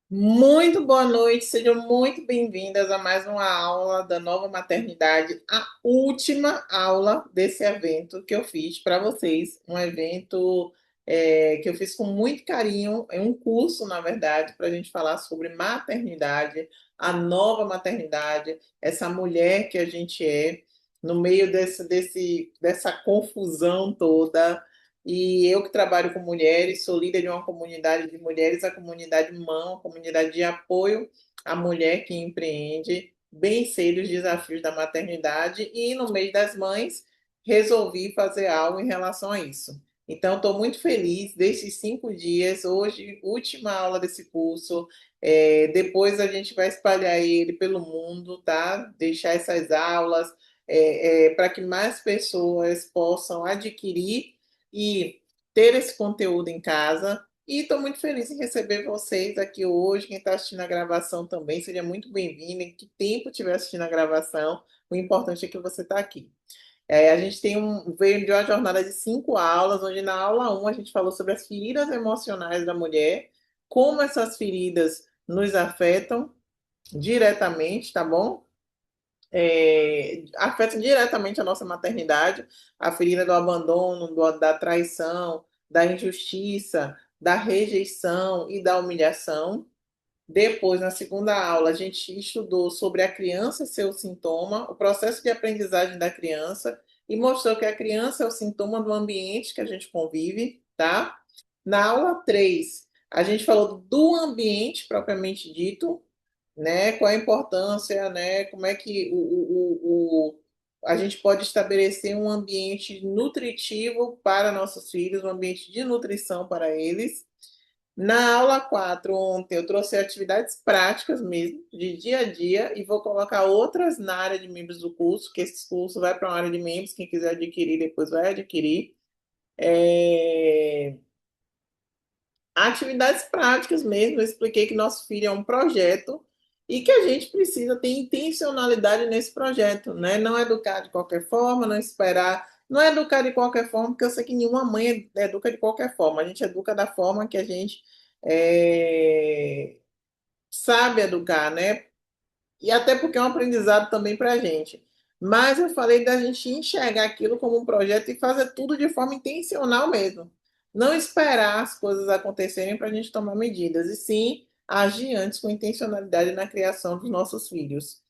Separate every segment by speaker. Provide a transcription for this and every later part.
Speaker 1: Muito boa noite, sejam muito bem-vindas a mais uma aula da Nova Maternidade, a última aula desse evento que eu fiz para vocês, um evento que eu fiz com muito carinho, é um curso, na verdade, para a gente falar sobre maternidade, a nova maternidade, essa mulher que a gente é, no meio dessa confusão toda. E eu que trabalho com mulheres, sou líder de uma comunidade de mulheres, a comunidade MAM, a comunidade de apoio à mulher que empreende, bem sei os desafios da maternidade e no mês das mães resolvi fazer algo em relação a isso. Então, estou muito feliz desses 5 dias, hoje, última aula desse curso. Depois a gente vai espalhar ele pelo mundo, tá? Deixar essas aulas para que mais pessoas possam adquirir e ter esse conteúdo em casa. E estou muito feliz em receber vocês aqui hoje. Quem está assistindo a gravação também, seja muito bem-vindo. Em que tempo estiver assistindo a gravação, o importante é que você está aqui. A gente veio de uma jornada de 5 aulas, onde na aula 1 a gente falou sobre as feridas emocionais da mulher, como essas feridas nos afetam diretamente, tá bom? Afeta diretamente a nossa maternidade, a ferida do abandono, da traição, da injustiça, da rejeição e da humilhação. Depois, na segunda aula, a gente estudou sobre a criança ser o sintoma, o processo de aprendizagem da criança, e mostrou que a criança é o sintoma do ambiente que a gente convive, tá? Na aula 3, a gente falou do ambiente propriamente dito, né? Qual a importância, né? Como é que a gente pode estabelecer um ambiente nutritivo para nossos filhos, um ambiente de nutrição para eles. Na aula 4 ontem, eu trouxe atividades práticas mesmo, de dia a dia, e vou colocar outras na área de membros do curso, que esse curso vai para uma área de membros, quem quiser adquirir depois vai adquirir. É, Atividades práticas mesmo, eu expliquei que nosso filho é um projeto e que a gente precisa ter intencionalidade nesse projeto, né? Não educar de qualquer forma, não esperar, não é educar de qualquer forma, porque eu sei que nenhuma mãe educa de qualquer forma, a gente educa da forma que a gente sabe educar, né? E até porque é um aprendizado também para a gente. Mas eu falei da gente enxergar aquilo como um projeto e fazer tudo de forma intencional mesmo. Não esperar as coisas acontecerem para a gente tomar medidas, e sim agir antes com intencionalidade na criação dos nossos filhos.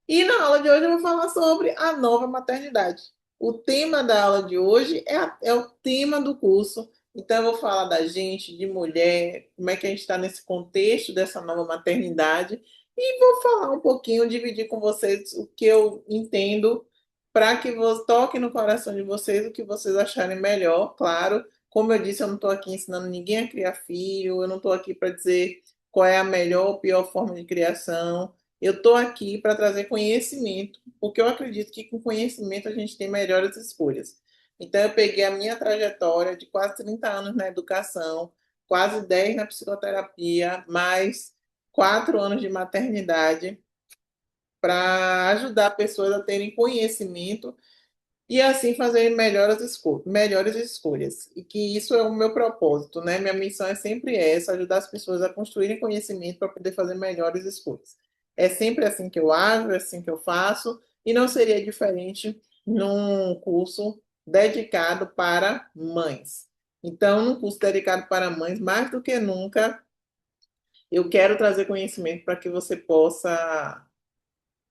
Speaker 1: E na aula de hoje eu vou falar sobre a nova maternidade. O tema da aula de hoje é o tema do curso. Então, eu vou falar da gente, de mulher, como é que a gente está nesse contexto dessa nova maternidade. E vou falar um pouquinho, dividir com vocês o que eu entendo, para que toque no coração de vocês o que vocês acharem melhor. Claro, como eu disse, eu não estou aqui ensinando ninguém a criar filho, eu não estou aqui para dizer qual é a melhor ou pior forma de criação. Eu estou aqui para trazer conhecimento, porque eu acredito que com conhecimento a gente tem melhores escolhas. Então, eu peguei a minha trajetória de quase 30 anos na educação, quase 10 na psicoterapia, mais 4 anos de maternidade, para ajudar pessoas a terem conhecimento e assim fazerem melhores escolhas. E que isso é o meu propósito, né? Minha missão é sempre essa, ajudar as pessoas a construírem conhecimento para poder fazer melhores escolhas. É sempre assim que eu ajo, é assim que eu faço, e não seria diferente num curso dedicado para mães. Então, num curso dedicado para mães, mais do que nunca, eu quero trazer conhecimento para que você possa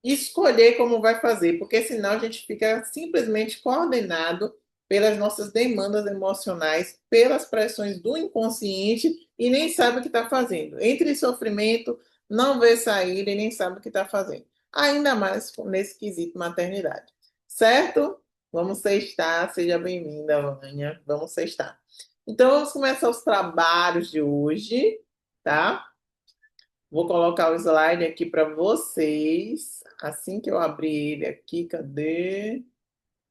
Speaker 1: escolher como vai fazer, porque senão a gente fica simplesmente coordenado pelas nossas demandas emocionais, pelas pressões do inconsciente e nem sabe o que está fazendo. Entre em sofrimento, não vê saída e nem sabe o que está fazendo. Ainda mais nesse quesito maternidade. Certo? Vamos sextar, seja bem-vinda, Vânia. Vamos sextar. Então, vamos começar os trabalhos de hoje, tá? Vou colocar o slide aqui para vocês. Assim que eu abrir ele aqui, cadê?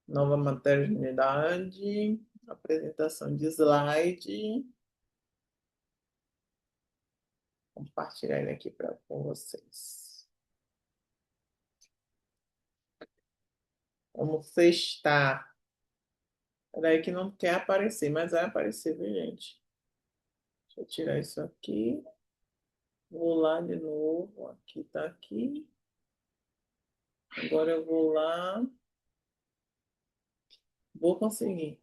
Speaker 1: Nova maternidade, apresentação de slide. Vou compartilhar ele aqui com vocês. Como você está? Peraí que não quer aparecer, mas vai aparecer, viu, gente? Deixa eu tirar isso aqui. Vou lá de novo. Aqui tá aqui. Agora eu vou lá. Vou conseguir.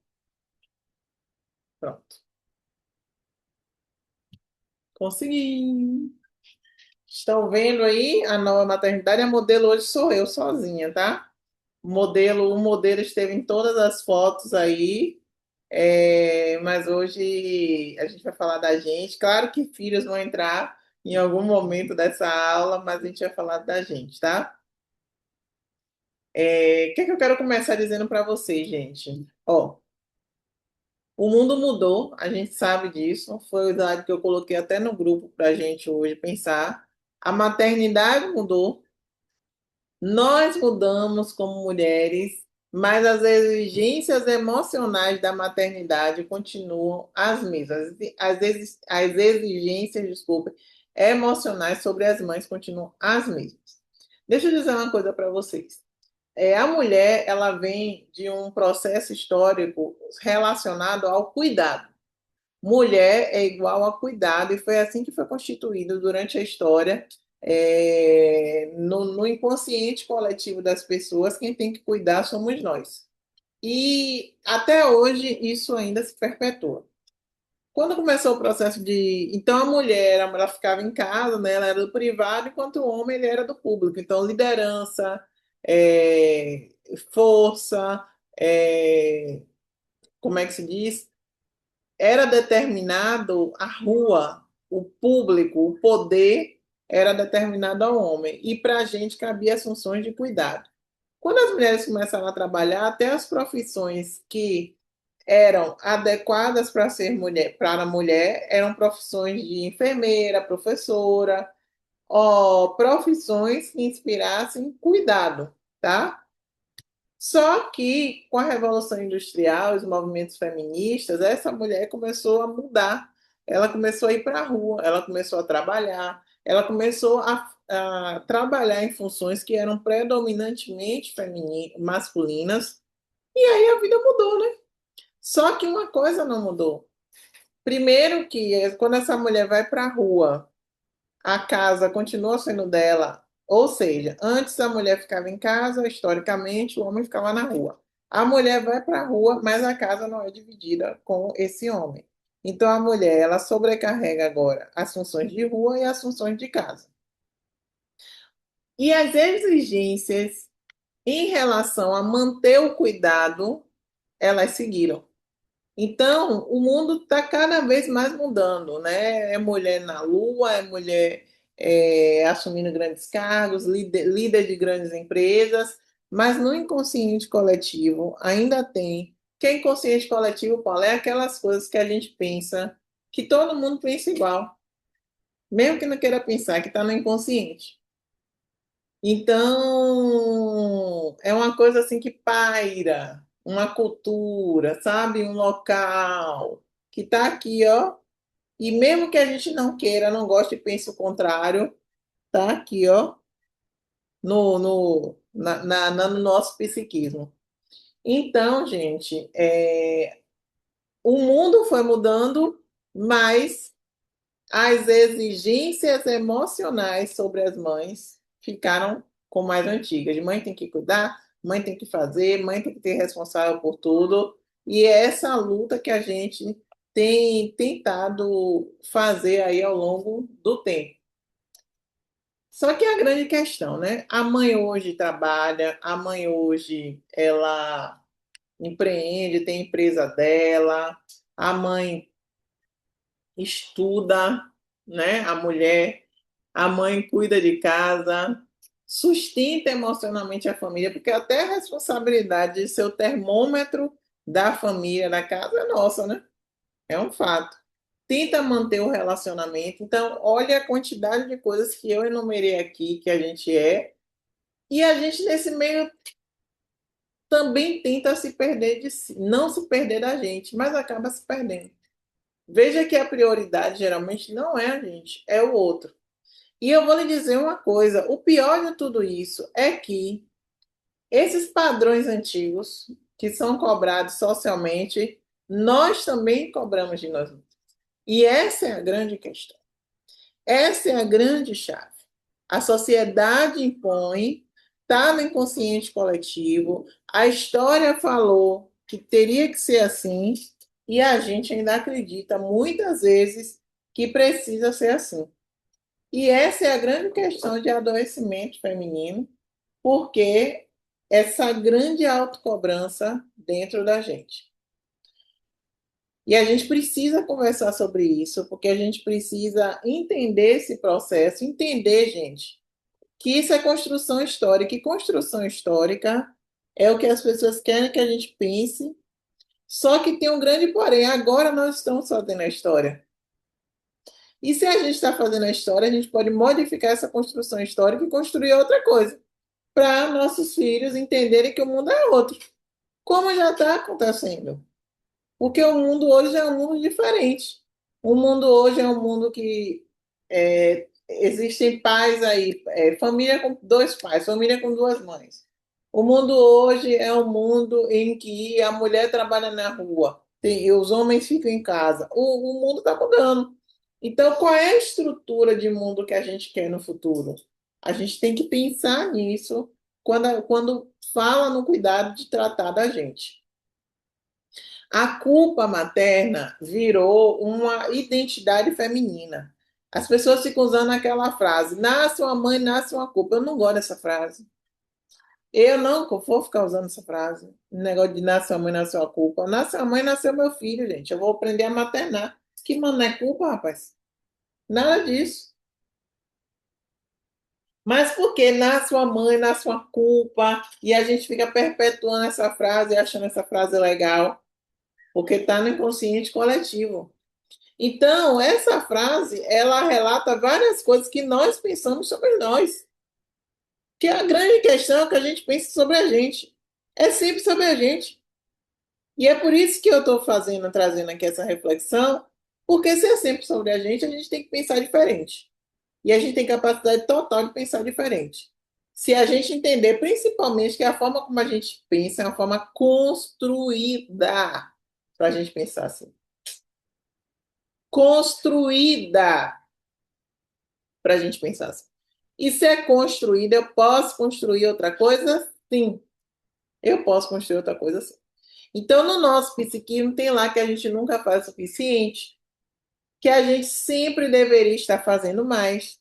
Speaker 1: Pronto. Consegui. Estão vendo aí a nova maternidade? A modelo hoje sou eu sozinha, tá? O modelo esteve em todas as fotos aí, mas hoje a gente vai falar da gente. Claro que filhos vão entrar em algum momento dessa aula, mas a gente vai falar da gente, tá? O que é que eu quero começar dizendo para vocês, gente? Ó, o mundo mudou, a gente sabe disso. Foi o dado que eu coloquei até no grupo para a gente hoje pensar. A maternidade mudou. Nós mudamos como mulheres, mas as exigências emocionais da maternidade continuam as mesmas. As exigências, desculpe, emocionais sobre as mães continuam as mesmas. Deixa eu dizer uma coisa para vocês. A mulher, ela vem de um processo histórico relacionado ao cuidado. Mulher é igual a cuidado, e foi assim que foi constituído durante a história, no inconsciente coletivo das pessoas, quem tem que cuidar somos nós. E até hoje isso ainda se perpetua. Quando começou o processo de. Então a mulher ela ficava em casa, né, ela era do privado, enquanto o homem ele era do público. Então, liderança, é, força, como é que se diz? Era determinado a rua, o público, o poder era determinado ao homem. E para a gente cabia as funções de cuidado. Quando as mulheres começaram a trabalhar, até as profissões que eram adequadas para ser mulher, para a mulher, eram profissões de enfermeira, professora, profissões que inspirassem cuidado, tá? Só que com a Revolução Industrial, os movimentos feministas, essa mulher começou a mudar. Ela começou a ir para a rua, ela começou a trabalhar, ela começou a trabalhar em funções que eram predominantemente masculinas, e aí a vida mudou, né? Só que uma coisa não mudou. Primeiro que quando essa mulher vai para a rua, a casa continua sendo dela. Ou seja, antes a mulher ficava em casa, historicamente, o homem ficava na rua. A mulher vai para a rua, mas a casa não é dividida com esse homem. Então a mulher, ela sobrecarrega agora as funções de rua e as funções de casa. E as exigências em relação a manter o cuidado, elas seguiram. Então, o mundo está cada vez mais mudando, né? É mulher na lua, é mulher assumindo grandes cargos, líder de grandes empresas, mas no inconsciente coletivo ainda tem. Que é inconsciente coletivo, Paulo, é aquelas coisas que a gente pensa, que todo mundo pensa igual, mesmo que não queira pensar, que está no inconsciente. Então, é uma coisa assim que paira, uma cultura, sabe? Um local que está aqui, ó. E mesmo que a gente não queira, não goste e pense o contrário, tá aqui, ó, no nosso psiquismo. Então, gente, o mundo foi mudando, mas as exigências emocionais sobre as mães ficaram como as antigas. Mãe tem que cuidar, mãe tem que fazer, mãe tem que ter responsável por tudo. E é essa luta que a gente tem tentado fazer aí ao longo do tempo. Só que é a grande questão, né? A mãe hoje trabalha, a mãe hoje ela empreende, tem empresa dela, a mãe estuda, né? A mãe cuida de casa, sustenta emocionalmente a família, porque até a responsabilidade de ser o termômetro da família, da casa é nossa, né? É um fato. Tenta manter o relacionamento. Então, olha a quantidade de coisas que eu enumerei aqui que a gente é, e a gente nesse meio também tenta se perder de si, não se perder da gente, mas acaba se perdendo. Veja que a prioridade geralmente não é a gente, é o outro. E eu vou lhe dizer uma coisa: o pior de tudo isso é que esses padrões antigos, que são cobrados socialmente, nós também cobramos de nós mesmos. E essa é a grande questão. Essa é a grande chave. A sociedade impõe, está no inconsciente coletivo, a história falou que teria que ser assim, e a gente ainda acredita muitas vezes que precisa ser assim. E essa é a grande questão de adoecimento feminino, porque essa grande autocobrança dentro da gente. E a gente precisa conversar sobre isso, porque a gente precisa entender esse processo, entender, gente, que isso é construção histórica, e construção histórica é o que as pessoas querem que a gente pense, só que tem um grande porém, agora nós estamos fazendo a história. E se a gente está fazendo a história, a gente pode modificar essa construção histórica e construir outra coisa, para nossos filhos entenderem que o mundo é outro, como já está acontecendo. Porque o mundo hoje é um mundo diferente. O mundo hoje é um mundo que existem pais aí, família com dois pais, família com duas mães. O mundo hoje é um mundo em que a mulher trabalha na rua e os homens ficam em casa. O mundo está mudando. Então, qual é a estrutura de mundo que a gente quer no futuro? A gente tem que pensar nisso quando fala no cuidado de tratar da gente. A culpa materna virou uma identidade feminina. As pessoas ficam usando aquela frase: nasce uma mãe, nasce uma culpa. Eu não gosto dessa frase. Eu não vou ficar usando essa frase. O negócio de nasce uma mãe, nasce uma culpa. Nasce uma mãe, nasceu meu filho, gente. Eu vou aprender a maternar. Que mano, não é culpa, rapaz? Nada disso. Mas por que nasce uma mãe, nasce uma culpa? E a gente fica perpetuando essa frase, achando essa frase legal, porque está no inconsciente coletivo. Então, essa frase, ela relata várias coisas que nós pensamos sobre nós. Que a grande questão é que a gente pensa sobre a gente. É sempre sobre a gente. E é por isso que eu estou trazendo aqui essa reflexão, porque se é sempre sobre a gente tem que pensar diferente. E a gente tem capacidade total de pensar diferente. Se a gente entender, principalmente, que a forma como a gente pensa é uma forma construída para a gente pensar assim. Construída para a gente pensar assim. E se é construída, eu posso construir outra coisa? Sim, eu posso construir outra coisa sim. Então, no nosso psiquismo, tem lá que a gente nunca faz o suficiente, que a gente sempre deveria estar fazendo mais.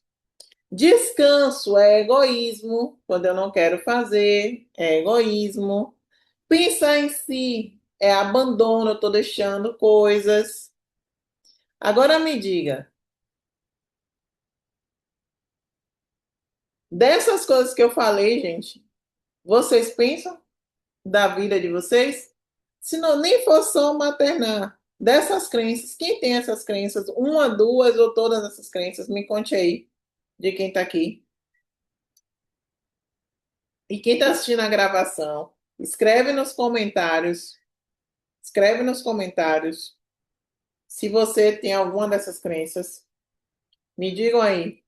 Speaker 1: Descanso é egoísmo, quando eu não quero fazer, é egoísmo. Pensar em si é abandono, eu estou deixando coisas. Agora me diga, dessas coisas que eu falei, gente, vocês pensam da vida de vocês? Se não nem for só maternar, dessas crenças, quem tem essas crenças? Uma, duas ou todas essas crenças? Me conte aí, de quem está aqui. E quem está assistindo a gravação, escreve nos comentários se você tem alguma dessas crenças. Me digam aí.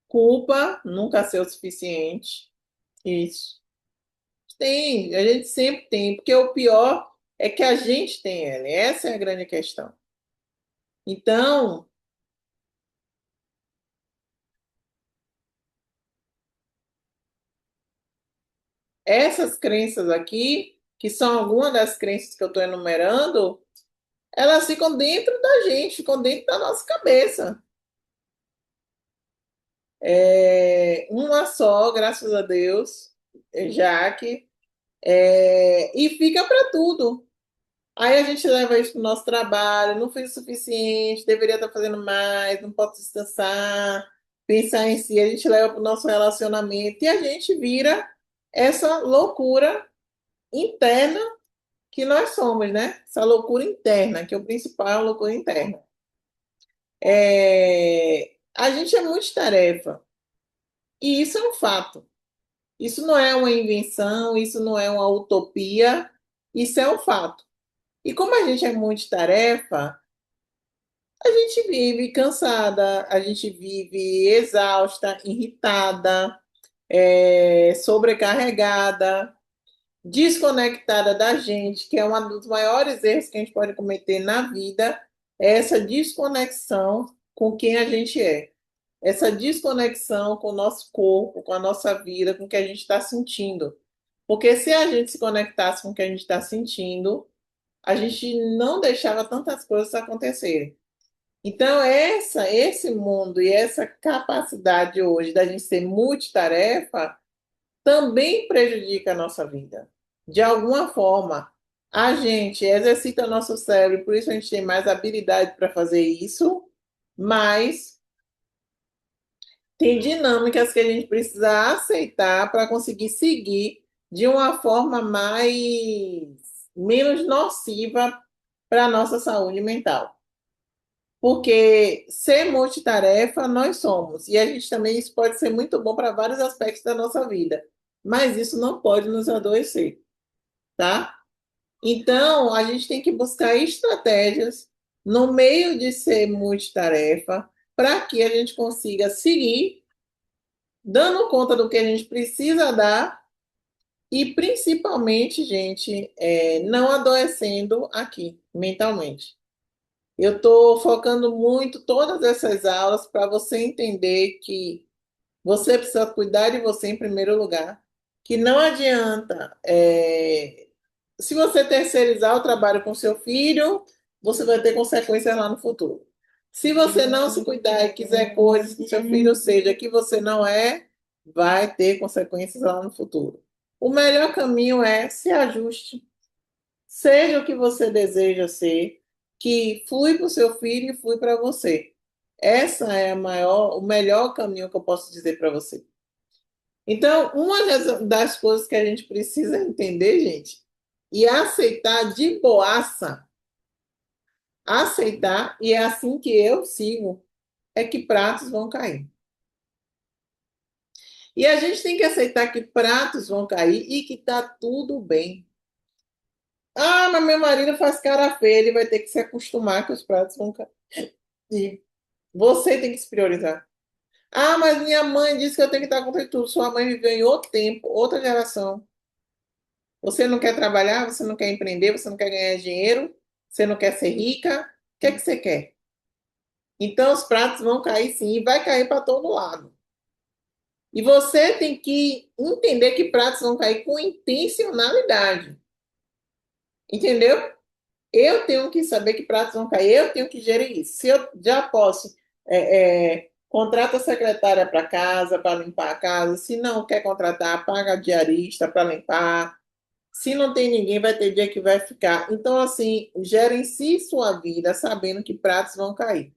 Speaker 1: Culpa nunca ser o suficiente. Isso. Tem, a gente sempre tem, porque o pior é que a gente tem ela. Essa é a grande questão. Então, essas crenças aqui, que são algumas das crenças que eu estou enumerando, elas ficam dentro da gente, ficam dentro da nossa cabeça. Uma só, graças a Deus, Jaque, e fica para tudo. Aí a gente leva isso para o nosso trabalho, não fiz o suficiente, deveria estar fazendo mais, não posso descansar, pensar em si, a gente leva para o nosso relacionamento e a gente vira essa loucura interna que nós somos, né? Essa loucura interna, que é o principal, é a loucura interna. A gente é multitarefa, e isso é um fato. Isso não é uma invenção, isso não é uma utopia, isso é um fato. E como a gente é multitarefa, a gente vive cansada, a gente vive exausta, irritada, sobrecarregada. desconectada da gente, que é um dos maiores erros que a gente pode cometer na vida, é essa desconexão com quem a gente é. Essa desconexão com o nosso corpo, com a nossa vida, com o que a gente está sentindo. Porque se a gente se conectasse com o que a gente está sentindo, a gente não deixava tantas coisas acontecerem. Então, esse mundo e essa capacidade hoje da gente ser multitarefa também prejudica a nossa vida. De alguma forma, a gente exercita nosso cérebro, por isso a gente tem mais habilidade para fazer isso, mas tem dinâmicas que a gente precisa aceitar para conseguir seguir de uma forma mais menos nociva para a nossa saúde mental. Porque ser multitarefa nós somos, e a gente também isso pode ser muito bom para vários aspectos da nossa vida, mas isso não pode nos adoecer, tá? Então, a gente tem que buscar estratégias no meio de ser multitarefa para que a gente consiga seguir dando conta do que a gente precisa dar e principalmente, gente, não adoecendo aqui mentalmente. Eu estou focando muito todas essas aulas para você entender que você precisa cuidar de você em primeiro lugar, que não adianta. Se você terceirizar o trabalho com seu filho, você vai ter consequências lá no futuro. Se você não se cuidar e quiser coisas que seu filho seja que você não é, vai ter consequências lá no futuro. O melhor caminho é se ajuste. Seja o que você deseja ser, que flui para o seu filho e flui para você. Essa é o melhor caminho que eu posso dizer para você. Então, uma das coisas que a gente precisa entender, gente, e aceitar de boaça, aceitar, e é assim que eu sigo, é que pratos vão cair. E a gente tem que aceitar que pratos vão cair e que tá tudo bem. Ah, mas meu marido faz cara feia, ele vai ter que se acostumar que os pratos vão cair. Você tem que se priorizar. Ah, mas minha mãe disse que eu tenho que estar com tudo. Sua mãe viveu em outro tempo, outra geração. Você não quer trabalhar, você não quer empreender, você não quer ganhar dinheiro, você não quer ser rica. O que é que você quer? Então os pratos vão cair sim, e vai cair para todo lado. E você tem que entender que pratos vão cair com intencionalidade. Entendeu? Eu tenho que saber que pratos vão cair, eu tenho que gerir isso. Se eu já posso, contrata a secretária para casa, para limpar a casa. Se não quer contratar, paga a diarista para limpar. Se não tem ninguém, vai ter dia que vai ficar. Então, assim, gerencie sua vida sabendo que pratos vão cair.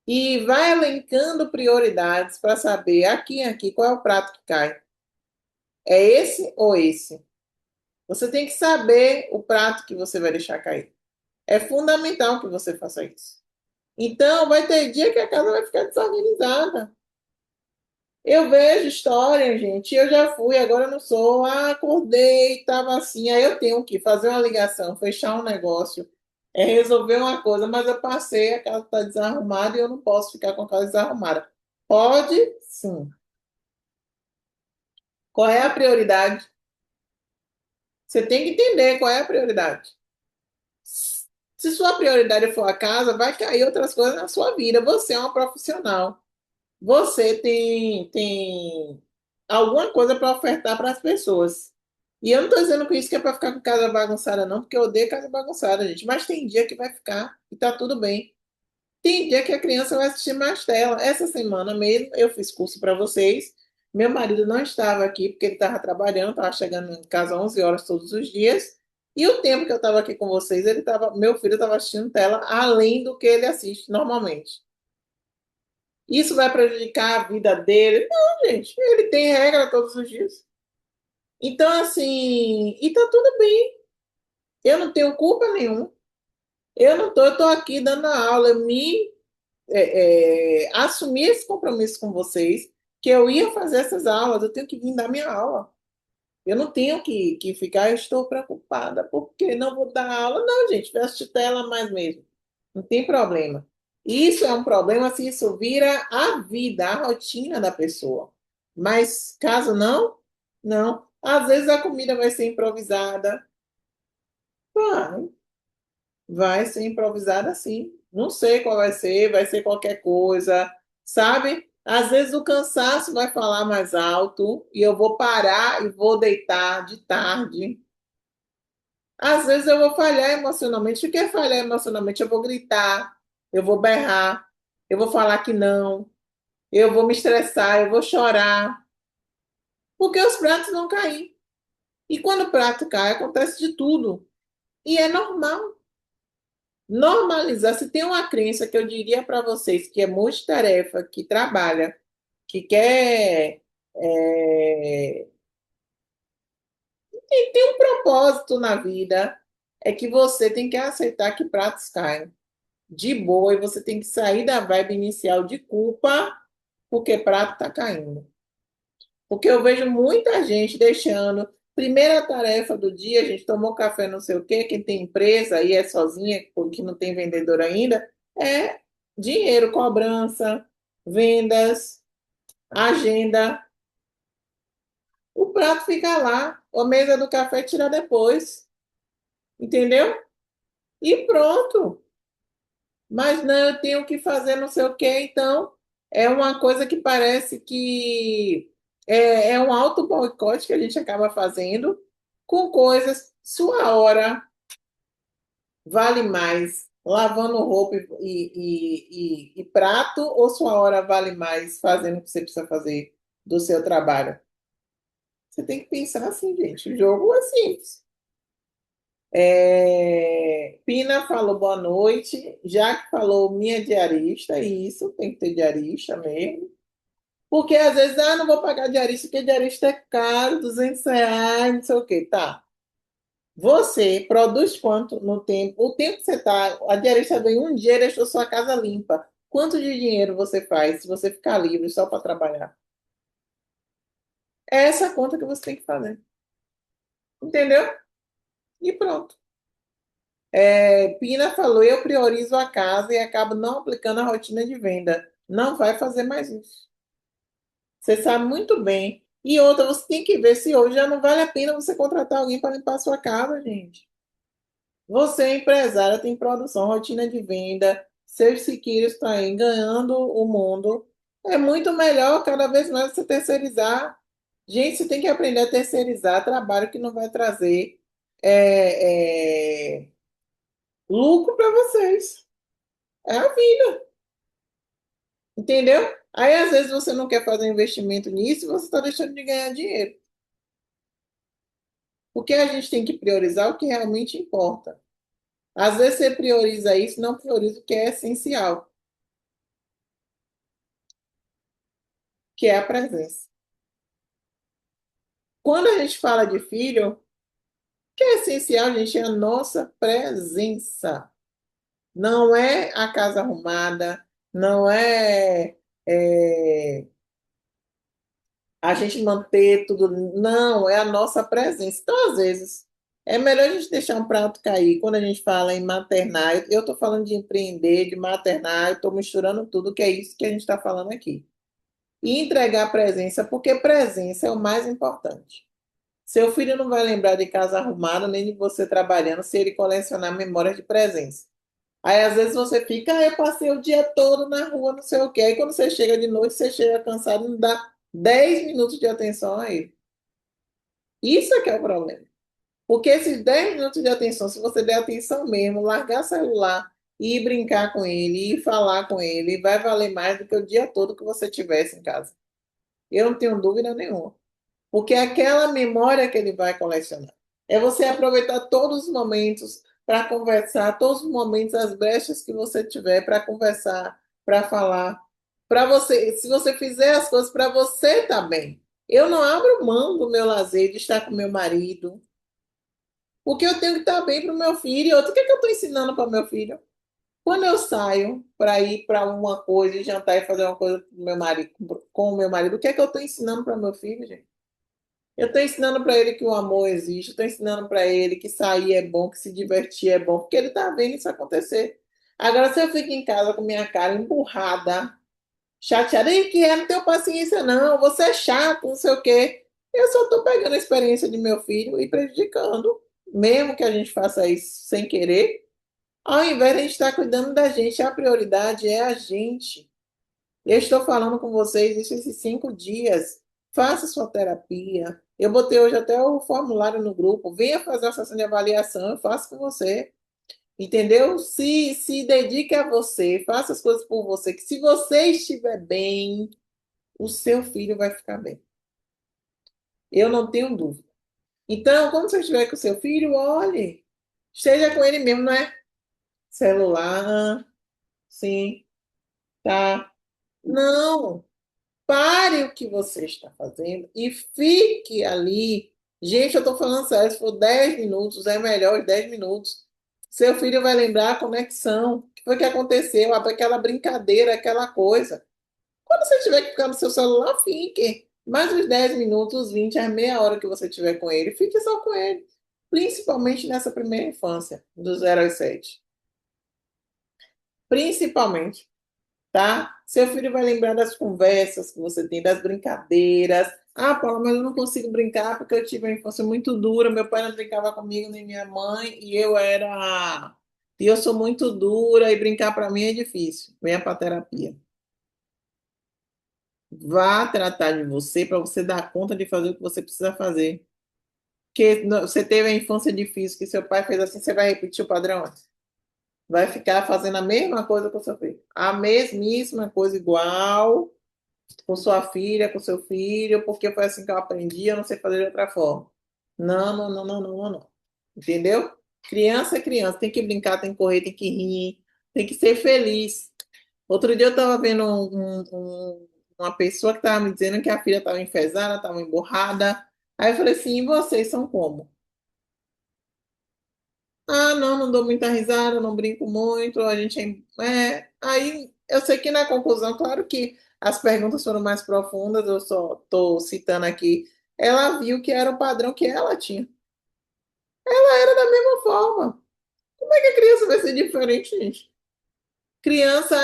Speaker 1: E vai elencando prioridades para saber aqui, qual é o prato que cai. É esse ou esse? Você tem que saber o prato que você vai deixar cair. É fundamental que você faça isso. Então, vai ter dia que a casa vai ficar desorganizada. Eu vejo história, gente. Eu já fui, agora eu não sou. Ah, acordei, estava assim. Aí eu tenho que fazer uma ligação, fechar um negócio, resolver uma coisa, mas eu passei, a casa está desarrumada e eu não posso ficar com a casa desarrumada. Pode, sim. Qual é a prioridade? Você tem que entender qual é a prioridade. Se sua prioridade for a casa, vai cair outras coisas na sua vida. Você é uma profissional. Você tem alguma coisa para ofertar para as pessoas. E eu não estou dizendo com isso que é para ficar com casa bagunçada, não, porque eu odeio casa bagunçada, gente. Mas tem dia que vai ficar e tá tudo bem. Tem dia que a criança vai assistir mais tela. Essa semana mesmo eu fiz curso para vocês. Meu marido não estava aqui porque ele estava trabalhando, estava chegando em casa às 11 horas todos os dias. E o tempo que eu estava aqui com vocês, meu filho estava assistindo tela além do que ele assiste normalmente. Isso vai prejudicar a vida dele? Não, gente. Ele tem regra todos os dias. Então, assim, e tá tudo bem. Eu não tenho culpa nenhuma. Eu tô aqui dando a aula, eu me assumi esse compromisso com vocês, que eu ia fazer essas aulas, eu tenho que vir dar minha aula. Eu não tenho que ficar, eu estou preocupada, porque não vou dar aula. Não, gente, veste tela mais mesmo. Não tem problema. Isso é um problema se isso vira a vida, a rotina da pessoa. Mas caso não, não. Às vezes a comida vai ser improvisada. Vai, vai ser improvisada sim. Não sei qual vai ser qualquer coisa, sabe? Às vezes o cansaço vai falar mais alto e eu vou parar e vou deitar de tarde. Às vezes eu vou falhar emocionalmente. O que é falhar emocionalmente? Eu vou gritar, eu vou berrar, eu vou falar que não, eu vou me estressar, eu vou chorar, porque os pratos vão cair. E quando o prato cai, acontece de tudo. E é normal. Normalizar. Se tem uma crença que eu diria para vocês que é multitarefa, que trabalha, que quer, tem um propósito na vida, é que você tem que aceitar que pratos caem de boa e você tem que sair da vibe inicial de culpa porque prato está caindo. Porque eu vejo muita gente deixando. Primeira tarefa do dia, a gente tomou café, não sei o quê, quem tem empresa e é sozinha, porque não tem vendedor ainda, é dinheiro, cobrança, vendas, agenda. O prato fica lá, a mesa do café tira depois, entendeu? E pronto. Mas não, eu tenho que fazer não sei o quê, então é uma coisa que parece que é um auto-boicote que a gente acaba fazendo com coisas. Sua hora vale mais lavando roupa e prato, ou sua hora vale mais fazendo o que você precisa fazer do seu trabalho? Você tem que pensar assim, gente. O jogo é simples. Pina falou boa noite. Jaque falou minha diarista. Isso, tem que ter diarista mesmo. Porque às vezes, não vou pagar diarista, porque diarista é caro, R$ 200, não sei o quê. Tá. Você produz quanto no tempo? O tempo que você tá, a diarista vem um dia e deixou sua casa limpa. Quanto de dinheiro você faz se você ficar livre só para trabalhar? É essa conta que você tem que fazer. Entendeu? E pronto. Pina falou, eu priorizo a casa e acabo não aplicando a rotina de venda. Não vai fazer mais isso. Você sabe muito bem. E outra, você tem que ver se hoje já não vale a pena você contratar alguém para limpar a sua casa, gente. Você é empresária, tem produção, rotina de venda, seus siqueiros estão aí ganhando o mundo. É muito melhor cada vez mais você terceirizar. Gente, você tem que aprender a terceirizar trabalho que não vai trazer lucro para vocês. É a vida. Entendeu? Aí, às vezes, você não quer fazer investimento nisso e você está deixando de ganhar dinheiro. Porque a gente tem que priorizar o que realmente importa. Às vezes, você prioriza isso, não prioriza o que é essencial, que é a presença. Quando a gente fala de filho, o que é essencial, gente, é a nossa presença. Não é a casa arrumada, não é a gente manter tudo. Não, é a nossa presença. Então, às vezes, é melhor a gente deixar um prato cair. Quando a gente fala em maternar, eu estou falando de empreender, de maternar, eu estou misturando tudo, que é isso que a gente está falando aqui. E entregar presença, porque presença é o mais importante. Seu filho não vai lembrar de casa arrumada, nem de você trabalhando, se ele colecionar memórias de presença. Aí, às vezes, você fica, eu passei o dia todo na rua, não sei o quê. Aí, quando você chega de noite, você chega cansado e não dá 10 minutos de atenção a ele. Isso é que é o problema. Porque esses 10 minutos de atenção, se você der atenção mesmo, largar celular e ir brincar com ele, e falar com ele, vai valer mais do que o dia todo que você tivesse em casa. Eu não tenho dúvida nenhuma. Porque é aquela memória que ele vai colecionar. É você aproveitar todos os momentos para conversar, todos os momentos, as brechas que você tiver para conversar, para falar, para você, se você fizer as coisas para você também. Eu não abro mão do meu lazer, de estar com meu marido, porque eu tenho que estar bem para o meu filho. E outro, o que é que eu estou ensinando para o meu filho? Quando eu saio para ir para uma coisa, e jantar e fazer uma coisa com com o meu marido, o que é que eu estou ensinando para o meu filho, gente? Eu estou ensinando para ele que o amor existe, estou ensinando para ele que sair é bom, que se divertir é bom, porque ele está vendo isso acontecer. Agora, se eu fico em casa com minha cara emburrada, chateada, e que não tenho paciência, não, você é chato, não sei o quê. Eu só estou pegando a experiência de meu filho e prejudicando, mesmo que a gente faça isso sem querer, ao invés de a gente estar cuidando da gente, a prioridade é a gente. Eu estou falando com vocês isso esses 5 dias. Faça sua terapia. Eu botei hoje até o formulário no grupo. Venha fazer a sessão de avaliação, eu faço com você. Entendeu? Se dedique a você, faça as coisas por você, que se você estiver bem, o seu filho vai ficar bem. Eu não tenho dúvida. Então, quando você estiver com o seu filho, olhe, esteja com ele mesmo, não é? Celular, sim, tá. Não, pare o que você está fazendo e fique ali. Gente, eu estou falando sério, se for 10 minutos, é melhor os 10 minutos. Seu filho vai lembrar a conexão, o que foi que aconteceu, aquela brincadeira, aquela coisa. Quando você tiver que ficar no seu celular, fique. Mais uns 10 minutos, 20, a meia hora que você tiver com ele, fique só com ele. Principalmente nessa primeira infância, do 0 aos 7. Principalmente, tá? Seu filho vai lembrar das conversas que você tem, das brincadeiras. Ah, Paula, mas eu não consigo brincar porque eu tive uma infância muito dura. Meu pai não brincava comigo, nem minha mãe, e eu era. E eu sou muito dura, e brincar para mim é difícil. Venha para terapia. Vá tratar de você para você dar conta de fazer o que você precisa fazer. Porque você teve a infância difícil, que seu pai fez assim, você vai repetir o padrão? Vai ficar fazendo a mesma coisa com o seu filho. A mesmíssima coisa, igual com sua filha, com seu filho, porque foi assim que eu aprendi, eu não sei fazer de outra forma. Não, não, não, não, não, não, não. Entendeu? Criança é criança, tem que brincar, tem que correr, tem que rir, tem que ser feliz. Outro dia eu estava vendo uma pessoa que estava me dizendo que a filha estava enfesada, estava emburrada. Aí eu falei assim, e vocês são como? Ah, não, não dou muita risada, não brinco muito, a gente Aí eu sei que na conclusão, claro que as perguntas foram mais profundas, eu só estou citando aqui. Ela viu que era o padrão que ela tinha. Ela era da mesma forma. Como é que a criança vai ser diferente, gente? Criança,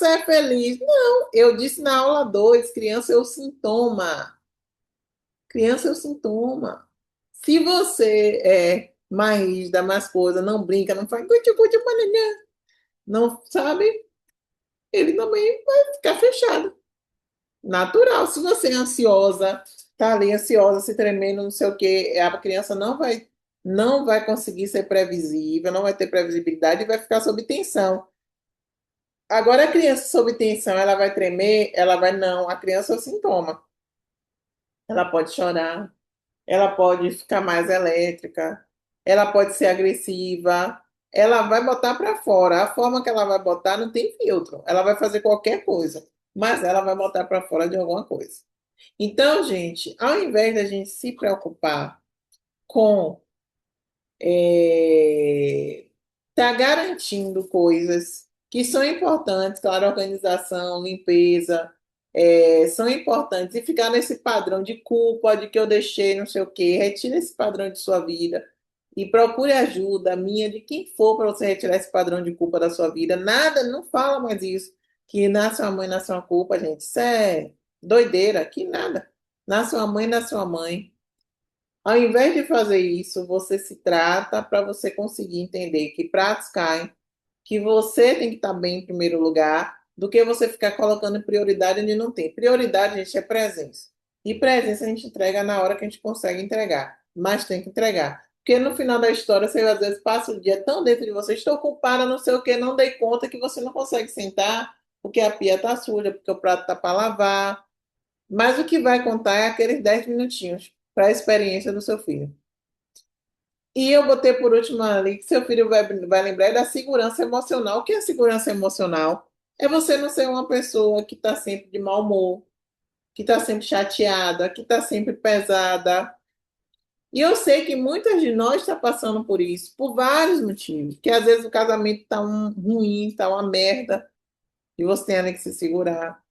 Speaker 1: é feliz. Não, eu disse na aula 2, criança é o sintoma. Criança é o sintoma. Se você é mais rígida, mais coisa, não brinca, não faz guti-guti, mananã, não sabe, ele também vai ficar fechado. Natural. Se você é ansiosa, tá ali ansiosa, se tremendo, não sei o quê, a criança não vai conseguir ser previsível, não vai ter previsibilidade e vai ficar sob tensão. Agora a criança sob tensão, ela vai tremer, ela vai não, a criança é o sintoma. Ela pode chorar, ela pode ficar mais elétrica, ela pode ser agressiva, ela vai botar para fora. A forma que ela vai botar não tem filtro. Ela vai fazer qualquer coisa, mas ela vai botar para fora de alguma coisa. Então, gente, ao invés da gente se preocupar com tá garantindo coisas que são importantes, claro, organização, limpeza, são importantes, e ficar nesse padrão de culpa, de que eu deixei, não sei o quê, retire esse padrão de sua vida e procure ajuda minha, de quem for, para você retirar esse padrão de culpa da sua vida. Nada, não fala mais isso, que nasce uma mãe, nasce uma culpa, gente. Isso é doideira, que nada. Nasce uma mãe, nasce uma mãe. Ao invés de fazer isso, você se trata para você conseguir entender que pratos caem, que você tem que estar bem em primeiro lugar, do que você ficar colocando prioridade onde não tem. Prioridade, gente, é presença. E presença a gente entrega na hora que a gente consegue entregar, mas tem que entregar. Porque no final da história, você às vezes passa o dia tão dentro de você, estou ocupada, não sei o que, não dei conta que você não consegue sentar, porque a pia está suja, porque o prato está para lavar. Mas o que vai contar é aqueles 10 minutinhos para a experiência do seu filho. E eu botei por último ali que seu filho vai lembrar da segurança emocional. O que é segurança emocional? É você não ser uma pessoa que está sempre de mau humor, que está sempre chateada, que está sempre pesada. E eu sei que muitas de nós está passando por isso, por vários motivos. Que às vezes o casamento está ruim, está uma merda, e você tem ali que se segurar.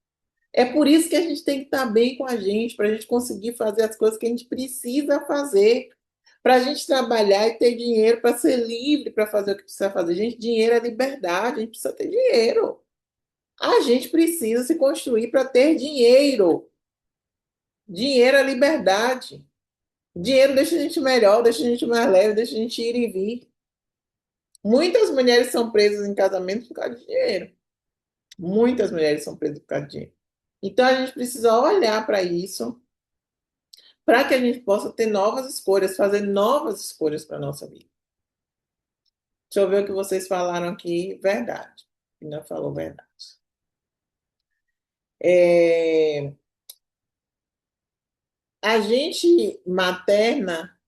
Speaker 1: É por isso que a gente tem que estar bem com a gente, para a gente conseguir fazer as coisas que a gente precisa fazer, para a gente trabalhar e ter dinheiro para ser livre para fazer o que precisa fazer. Gente, dinheiro é liberdade, a gente precisa ter dinheiro. A gente precisa se construir para ter dinheiro. Dinheiro é liberdade. Dinheiro deixa a gente melhor, deixa a gente mais leve, deixa a gente ir e vir. Muitas mulheres são presas em casamento por causa de dinheiro. Muitas mulheres são presas por causa de dinheiro. Então a gente precisa olhar para isso, para que a gente possa ter novas escolhas, fazer novas escolhas para a nossa vida. Deixa eu ver o que vocês falaram aqui. Verdade. Ainda falou verdade. É, a gente materna,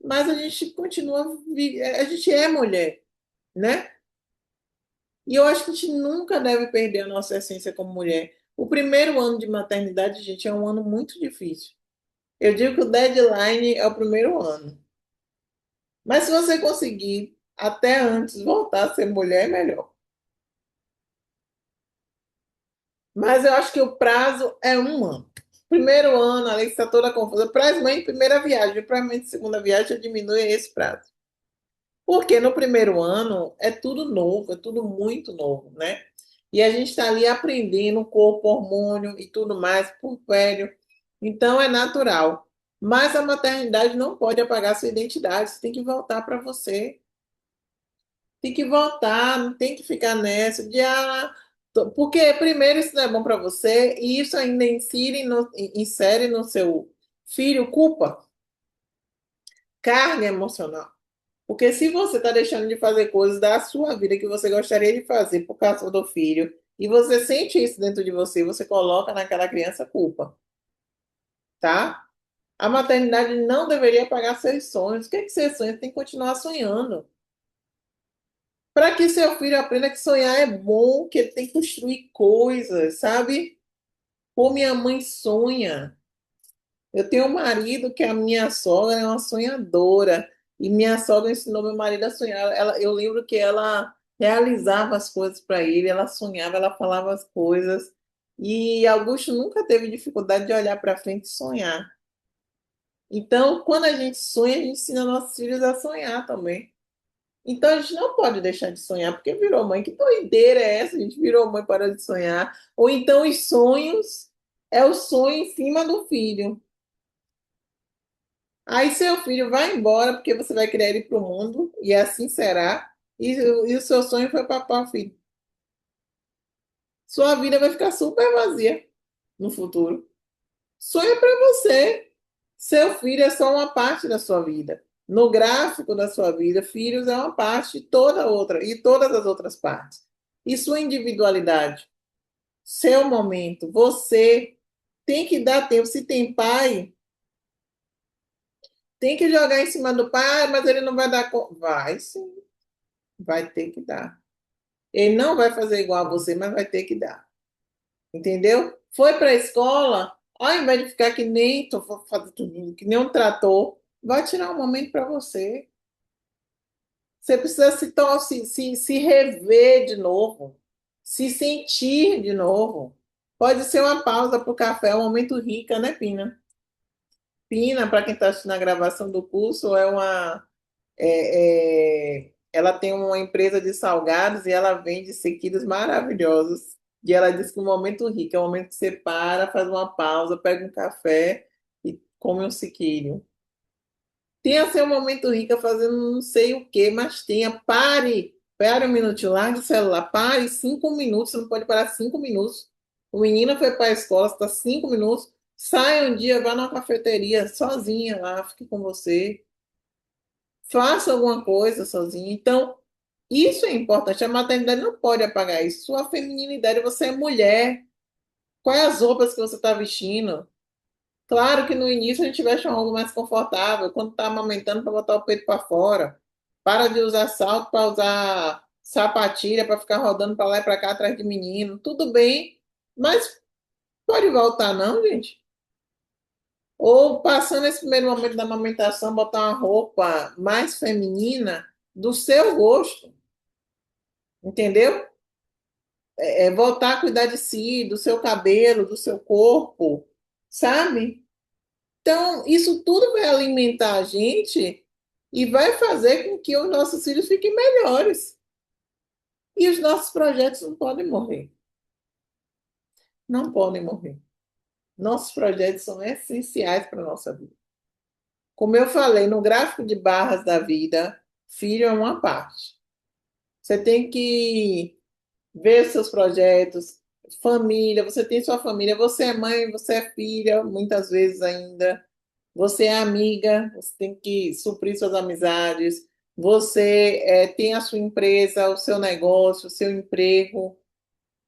Speaker 1: mas a gente continua, a gente é mulher, né? E eu acho que a gente nunca deve perder a nossa essência como mulher. O primeiro ano de maternidade, gente, é um ano muito difícil. Eu digo que o deadline é o primeiro ano. Mas se você conseguir até antes voltar a ser mulher, é melhor. Mas eu acho que o prazo é um ano. Primeiro ano, a lei está toda confusa. Para as mães, primeira viagem. Para a mãe de segunda viagem, eu diminui esse prazo. Porque no primeiro ano é tudo novo, é tudo muito novo, né? E a gente está ali aprendendo o corpo, hormônio e tudo mais, por velho. Então é natural. Mas a maternidade não pode apagar sua identidade. Você tem que voltar para você. Tem que voltar, não tem que ficar nessa de porque primeiro isso não é bom para você e isso ainda insere no seu filho culpa, carga emocional. Porque se você está deixando de fazer coisas da sua vida que você gostaria de fazer por causa do filho, e você sente isso dentro de você, você coloca naquela criança culpa, tá? A maternidade não deveria apagar seus sonhos. O que é que você sonha? Você tem que continuar sonhando. Para que seu filho aprenda que sonhar é bom, que ele tem que construir coisas, sabe? Pô, minha mãe sonha. Eu tenho um marido que a minha sogra é uma sonhadora. E minha sogra ensinou meu marido a sonhar. Eu lembro que ela realizava as coisas para ele, ela sonhava, ela falava as coisas. E Augusto nunca teve dificuldade de olhar para frente e sonhar. Então, quando a gente sonha, a gente ensina nossos filhos a sonhar também. Então a gente não pode deixar de sonhar, porque virou mãe. Que doideira é essa? A gente virou mãe para de sonhar. Ou então os sonhos é o sonho em cima do filho. Aí seu filho vai embora porque você vai criar ele para o mundo, e assim será. E o seu sonho foi papar o filho. Sua vida vai ficar super vazia no futuro. Sonha para você. Seu filho é só uma parte da sua vida. No gráfico da sua vida, filhos é uma parte, toda outra, e todas as outras partes. E sua individualidade, seu momento, você tem que dar tempo. Se tem pai, tem que jogar em cima do pai, mas ele não vai dar conta. Vai sim, vai ter que dar. Ele não vai fazer igual a você, mas vai ter que dar. Entendeu? Foi para a escola, ao invés de ficar que nem, tô fazendo tudo, que nem um trator, vai tirar um momento para você. Você precisa se rever de novo, se sentir de novo. Pode ser uma pausa para o café, um momento rica, né, Pina? Pina, para quem está assistindo a gravação do curso, ela tem uma empresa de salgados e ela vende sequilhos maravilhosos. E ela diz que o momento rico é o momento que você para, faz uma pausa, pega um café e come um sequilho. Tenha seu momento rico fazendo não sei o que, mas tenha, pare um minutinho, largue o celular, pare 5 minutos, você não pode parar 5 minutos. O menino foi para a escola, está 5 minutos, saia um dia, vá numa cafeteria sozinha lá, fique com você, faça alguma coisa sozinha. Então, isso é importante, a maternidade não pode apagar isso. Sua feminilidade, você é mulher, quais as roupas que você está vestindo? Claro que no início a gente veste algo mais confortável, quando está amamentando para botar o peito para fora. Para de usar salto para usar sapatilha para ficar rodando para lá e para cá atrás de menino. Tudo bem, mas pode voltar não, gente. Ou passando esse primeiro momento da amamentação, botar uma roupa mais feminina do seu gosto, entendeu? Voltar a cuidar de si, do seu cabelo, do seu corpo, sabe? Então, isso tudo vai alimentar a gente e vai fazer com que os nossos filhos fiquem melhores. E os nossos projetos não podem morrer. Não podem morrer. Nossos projetos são essenciais para a nossa vida. Como eu falei, no gráfico de barras da vida, filho é uma parte. Você tem que ver seus projetos, família, você tem sua família, você é mãe, você é filha, muitas vezes ainda. Você é amiga, você tem que suprir suas amizades. Você tem a sua empresa, o seu negócio, o seu emprego.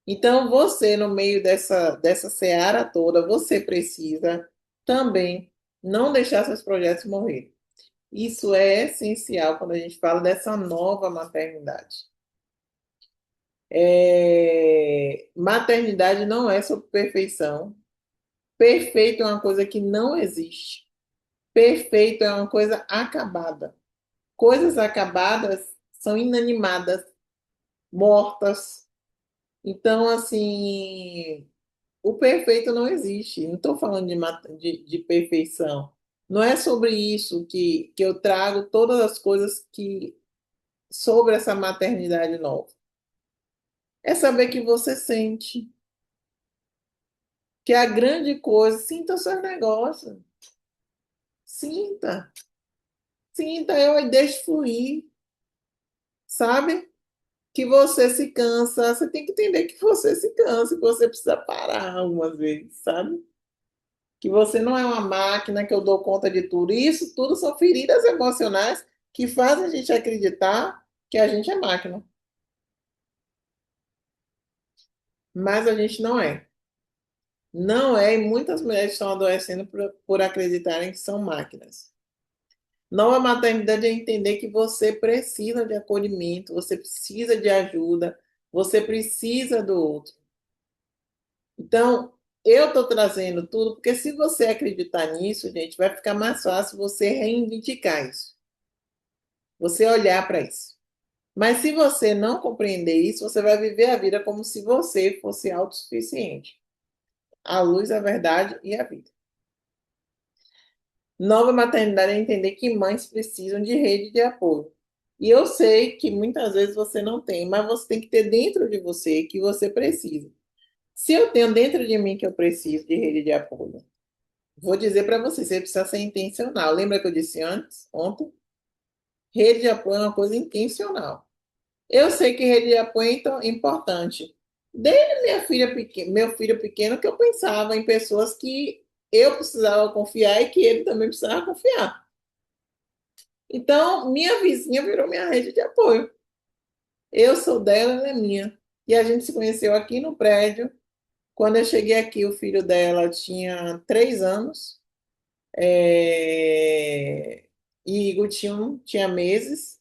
Speaker 1: Então, você, no meio dessa seara toda, você precisa também não deixar seus projetos morrer. Isso é essencial quando a gente fala dessa nova maternidade. Maternidade não é sobre perfeição. Perfeito é uma coisa que não existe. Perfeito é uma coisa acabada. Coisas acabadas são inanimadas, mortas. Então, assim, o perfeito não existe. Não estou falando de perfeição. Não é sobre isso que eu trago todas as coisas que sobre essa maternidade nova. É saber que você sente, que é a grande coisa, sinta o seu negócio. Sinta, sinta eu e deixe fluir, sabe? Que você se cansa, você tem que entender que você se cansa, que você precisa parar algumas vezes, sabe? Que você não é uma máquina que eu dou conta de tudo. E isso tudo são feridas emocionais que fazem a gente acreditar que a gente é máquina. Mas a gente não é. Não é, e muitas mulheres estão adoecendo por acreditarem que são máquinas. Nova maternidade é entender que você precisa de acolhimento, você precisa de ajuda, você precisa do outro. Então, eu estou trazendo tudo, porque se você acreditar nisso, gente, vai ficar mais fácil você reivindicar isso, você olhar para isso. Mas se você não compreender isso, você vai viver a vida como se você fosse autossuficiente. A luz, a verdade e a vida. Nova maternidade é entender que mães precisam de rede de apoio. E eu sei que muitas vezes você não tem, mas você tem que ter dentro de você que você precisa. Se eu tenho dentro de mim que eu preciso de rede de apoio, vou dizer para você, você precisa ser intencional. Lembra que eu disse antes, ontem? Rede de apoio é uma coisa intencional. Eu sei que rede de apoio é importante. Desde meu filho pequeno que eu pensava em pessoas que eu precisava confiar e que ele também precisava confiar. Então, minha vizinha virou minha rede de apoio. Eu sou dela, ela é minha. E a gente se conheceu aqui no prédio. Quando eu cheguei aqui, o filho dela tinha 3 anos. E Igor tinha meses.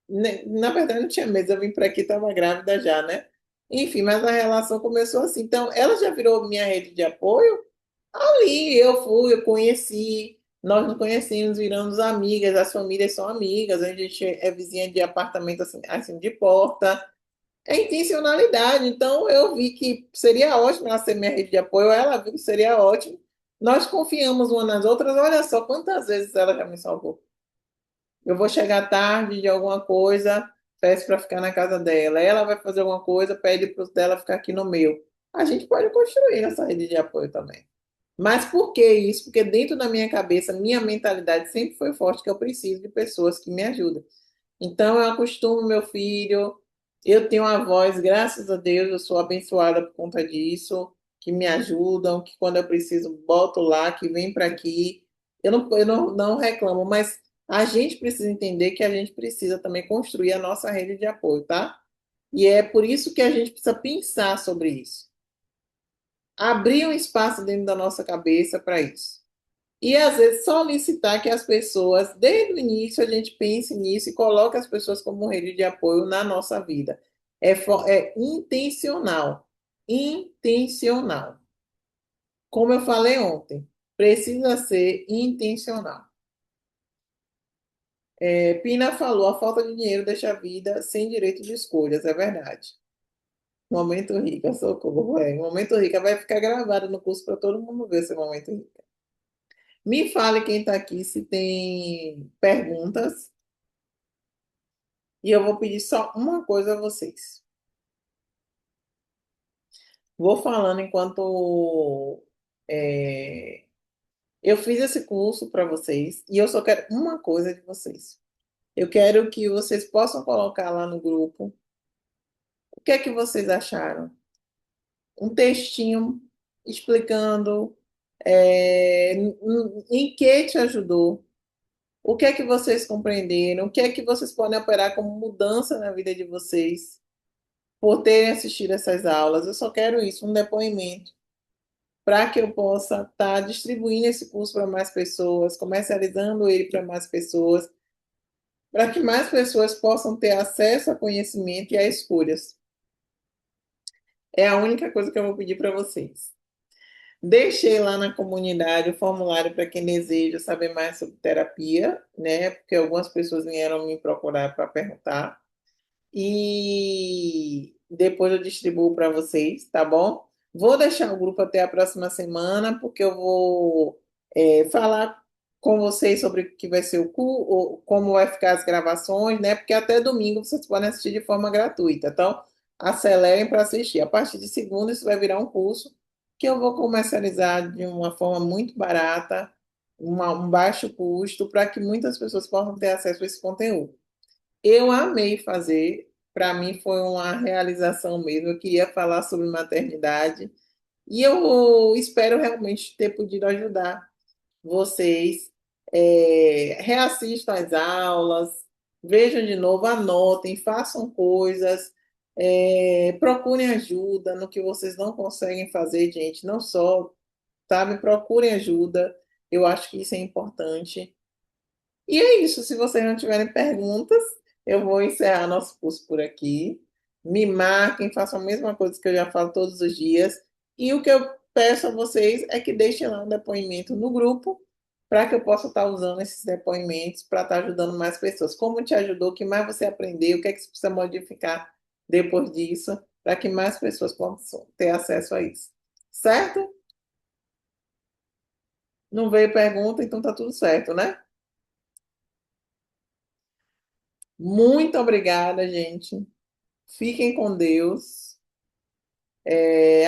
Speaker 1: Na verdade, não tinha meses. Eu vim para aqui, estava grávida já, né? Enfim, mas a relação começou assim. Então, ela já virou minha rede de apoio. Ali eu fui, eu conheci, nós nos conhecemos, viramos amigas, as famílias são amigas, a gente é vizinha de apartamento assim de porta. É intencionalidade. Então eu vi que seria ótimo ela ser minha rede de apoio, ela viu que seria ótimo. Nós confiamos uma nas outras. Olha só quantas vezes ela já me salvou. Eu vou chegar tarde de alguma coisa, peço para ficar na casa dela. Ela vai fazer alguma coisa, pede para o dela ficar aqui no meu. A gente pode construir essa rede de apoio também. Mas por que isso? Porque dentro da minha cabeça, minha mentalidade sempre foi forte que eu preciso de pessoas que me ajudem. Então eu acostumo meu filho, eu tenho uma voz, graças a Deus, eu sou abençoada por conta disso, que me ajudam, que quando eu preciso boto lá, que vem para aqui. Eu não reclamo, mas a gente precisa entender que a gente precisa também construir a nossa rede de apoio, tá? E é por isso que a gente precisa pensar sobre isso. Abrir um espaço dentro da nossa cabeça para isso. E às vezes solicitar que as pessoas, desde o início, a gente pense nisso e coloque as pessoas como rede de apoio na nossa vida. É intencional. Intencional. Como eu falei ontem, precisa ser intencional. Pina falou, a falta de dinheiro deixa a vida sem direito de escolhas, é verdade. Momento rica, socorro. Momento rica vai ficar gravado no curso para todo mundo ver esse momento rica. Me fale quem está aqui se tem perguntas. E eu vou pedir só uma coisa a vocês. Vou falando enquanto É, eu fiz esse curso para vocês e eu só quero uma coisa de vocês. Eu quero que vocês possam colocar lá no grupo o que é que vocês acharam. Um textinho explicando em que te ajudou, o que é que vocês compreenderam, o que é que vocês podem operar como mudança na vida de vocês por terem assistido essas aulas. Eu só quero isso, um depoimento, para que eu possa estar distribuindo esse curso para mais pessoas, comercializando ele para mais pessoas, para que mais pessoas possam ter acesso a conhecimento e a escolhas. É a única coisa que eu vou pedir para vocês. Deixei lá na comunidade o formulário para quem deseja saber mais sobre terapia, né? Porque algumas pessoas vieram me procurar para perguntar. E depois eu distribuo para vocês, tá bom? Vou deixar o grupo até a próxima semana, porque eu vou falar com vocês sobre o que vai ser como vai ficar as gravações, né? Porque até domingo vocês podem assistir de forma gratuita. Então, acelerem para assistir. A partir de segunda, isso vai virar um curso que eu vou comercializar de uma forma muito barata, um baixo custo, para que muitas pessoas possam ter acesso a esse conteúdo. Eu amei fazer, para mim foi uma realização mesmo. Eu queria falar sobre maternidade e eu espero realmente ter podido ajudar vocês. Reassistam as aulas, vejam de novo, anotem, façam coisas, procurem ajuda no que vocês não conseguem fazer, gente. Não só, sabe, procurem ajuda. Eu acho que isso é importante. E é isso. Se vocês não tiverem perguntas, eu vou encerrar nosso curso por aqui. Me marquem, façam a mesma coisa que eu já falo todos os dias. E o que eu peço a vocês é que deixem lá um depoimento no grupo, para que eu possa estar usando esses depoimentos para estar ajudando mais pessoas. Como te ajudou, o que mais você aprendeu, o que é que você precisa modificar depois disso, para que mais pessoas possam ter acesso a isso. Certo? Não veio pergunta, então tá tudo certo, né? Muito obrigada, gente. Fiquem com Deus.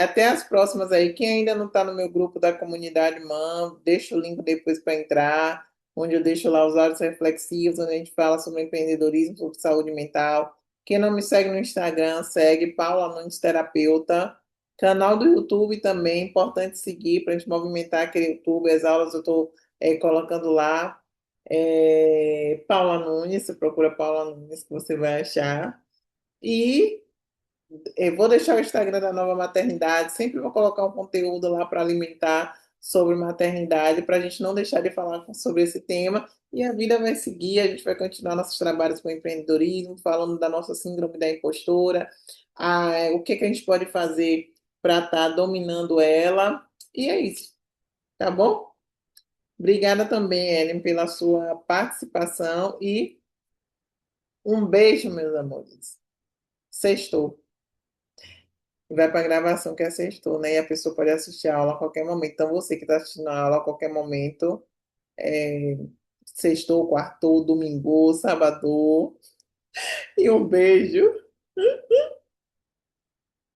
Speaker 1: Até as próximas aí. Quem ainda não está no meu grupo da comunidade MAM, deixa o link depois para entrar, onde eu deixo lá os áudios reflexivos, onde a gente fala sobre empreendedorismo, sobre saúde mental. Quem não me segue no Instagram, segue Paula Nunes Terapeuta. Canal do YouTube também, importante seguir para a gente movimentar aquele YouTube. As aulas eu estou colocando lá. Paula Nunes, você procura Paula Nunes que você vai achar. E eu vou deixar o Instagram da Nova Maternidade, sempre vou colocar um conteúdo lá para alimentar sobre maternidade, para a gente não deixar de falar sobre esse tema. E a vida vai seguir, a gente vai continuar nossos trabalhos com empreendedorismo, falando da nossa síndrome da impostora, o que que a gente pode fazer para estar dominando ela. E é isso, tá bom? Obrigada também, Ellen, pela sua participação e um beijo, meus amores. Sextou. Vai para a gravação que é sextou, né? E a pessoa pode assistir a aula a qualquer momento. Então, você que está assistindo a aula a qualquer momento, é, sextou, quartou, domingo, sábado. E um beijo.